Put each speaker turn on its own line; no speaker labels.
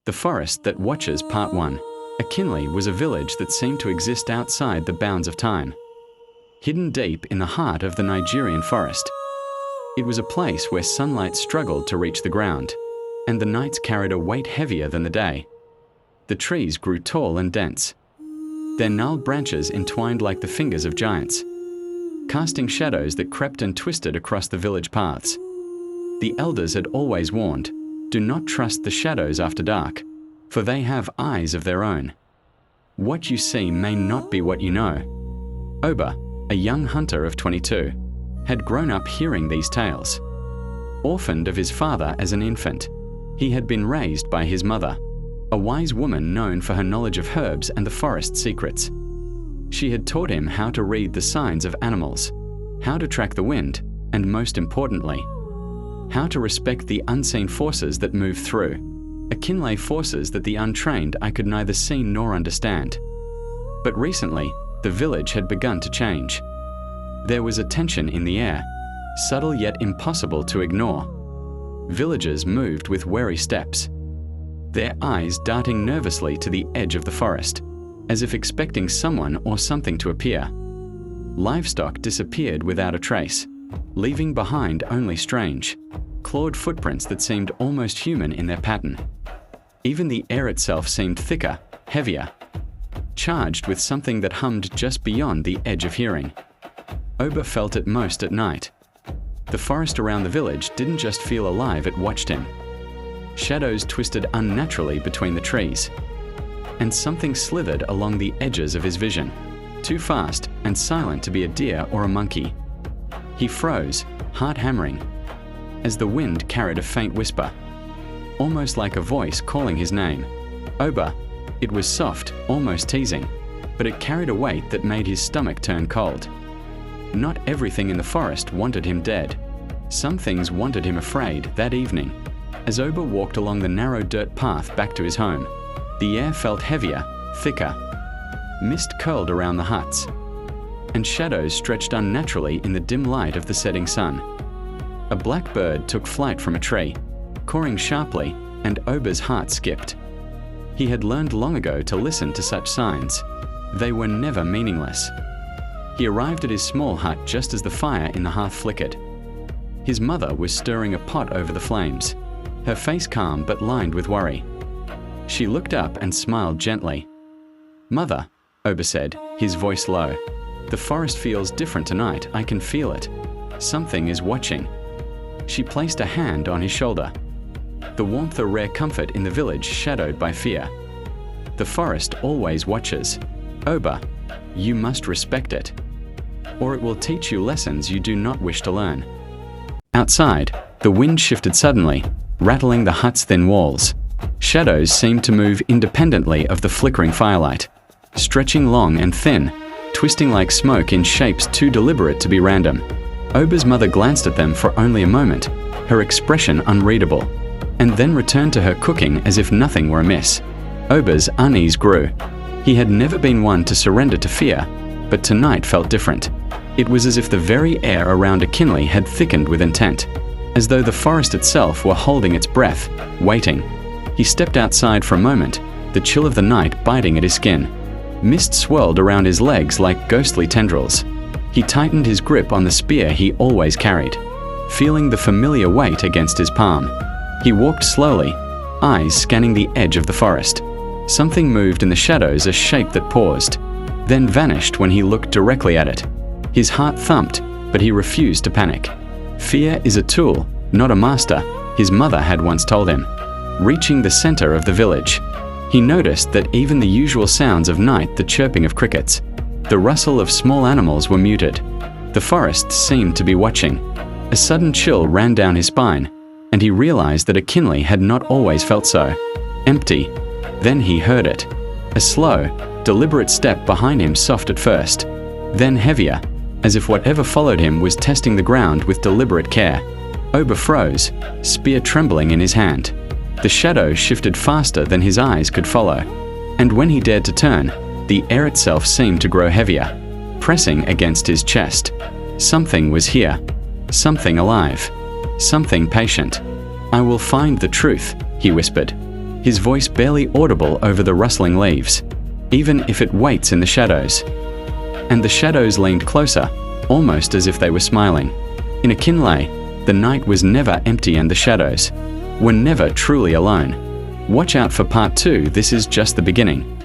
The Forest That Watches Part 1. Akinley was a village that seemed to exist outside the bounds of time. Hidden deep in the heart of the Nigerian forest, it was a place where sunlight struggled to reach the ground, and the nights carried a weight heavier than the day. The trees grew tall and dense, their gnarled branches entwined like the fingers of giants, casting shadows that crept and twisted across the village paths. The elders had always warned, do not trust the shadows after dark, for they have eyes of their own. What you see may not be what you know. Oba, a young hunter of 22, had grown up hearing these tales. Orphaned of his father as an infant, he had been raised by his mother, a wise woman known for her knowledge of herbs and the forest secrets. She had taught him how to read the signs of animals, how to track the wind, and most importantly, how to respect the unseen forces that move through. Akinley forces that the untrained I could neither see nor understand. But recently, the village had begun to change. There was a tension in the air, subtle yet impossible to ignore. Villagers moved with wary steps, their eyes darting nervously to the edge of the forest, as if expecting someone or something to appear. Livestock disappeared without a trace, leaving behind only strange, clawed footprints that seemed almost human in their pattern. Even the air itself seemed thicker, heavier, charged with something that hummed just beyond the edge of hearing. Oba felt it most at night. The forest around the village didn't just feel alive, it watched him. Shadows twisted unnaturally between the trees, and something slithered along the edges of his vision, too fast and silent to be a deer or a monkey. He froze, heart hammering, as the wind carried a faint whisper, almost like a voice calling his name. Oba. It was soft, almost teasing, but it carried a weight that made his stomach turn cold. Not everything in the forest wanted him dead. Some things wanted him afraid. That evening, as Oba walked along the narrow dirt path back to his home, the air felt heavier, thicker. Mist curled around the huts, and shadows stretched unnaturally in the dim light of the setting sun. A black bird took flight from a tree, cawing sharply, and Oba's heart skipped. He had learned long ago to listen to such signs. They were never meaningless. He arrived at his small hut just as the fire in the hearth flickered. His mother was stirring a pot over the flames, her face calm but lined with worry. She looked up and smiled gently. "Mother," Oba said, his voice low, "the forest feels different tonight. I can feel it. Something is watching." She placed a hand on his shoulder, the warmth a rare comfort in the village shadowed by fear. "The forest always watches. Oba, you must respect it, or it will teach you lessons you do not wish to learn." Outside, the wind shifted suddenly, rattling the hut's thin walls. Shadows seemed to move independently of the flickering firelight, stretching long and thin, twisting like smoke in shapes too deliberate to be random. Oba's mother glanced at them for only a moment, her expression unreadable, and then returned to her cooking as if nothing were amiss. Oba's unease grew. He had never been one to surrender to fear, but tonight felt different. It was as if the very air around Akinley had thickened with intent, as though the forest itself were holding its breath, waiting. He stepped outside for a moment, the chill of the night biting at his skin. Mist swirled around his legs like ghostly tendrils. He tightened his grip on the spear he always carried, feeling the familiar weight against his palm. He walked slowly, eyes scanning the edge of the forest. Something moved in the shadows, a shape that paused, then vanished when he looked directly at it. His heart thumped, but he refused to panic. Fear is a tool, not a master, his mother had once told him. Reaching the center of the village, he noticed that even the usual sounds of night, the chirping of crickets, the rustle of small animals, were muted. The forest seemed to be watching. A sudden chill ran down his spine, and he realized that Akinley had not always felt so. Empty. Then he heard it. A slow, deliberate step behind him, soft at first, then heavier, as if whatever followed him was testing the ground with deliberate care. Oba froze, spear trembling in his hand. The shadow shifted faster than his eyes could follow, and when he dared to turn, the air itself seemed to grow heavier, pressing against his chest. Something was here, something alive, something patient. "I will find the truth," he whispered. his voice barely audible over the rustling leaves, even if it waits in the shadows. And the shadows leaned closer, almost as if they were smiling. In Akinley, the night was never empty and the shadows were never truly alone. Watch out for part 2, this is just the beginning.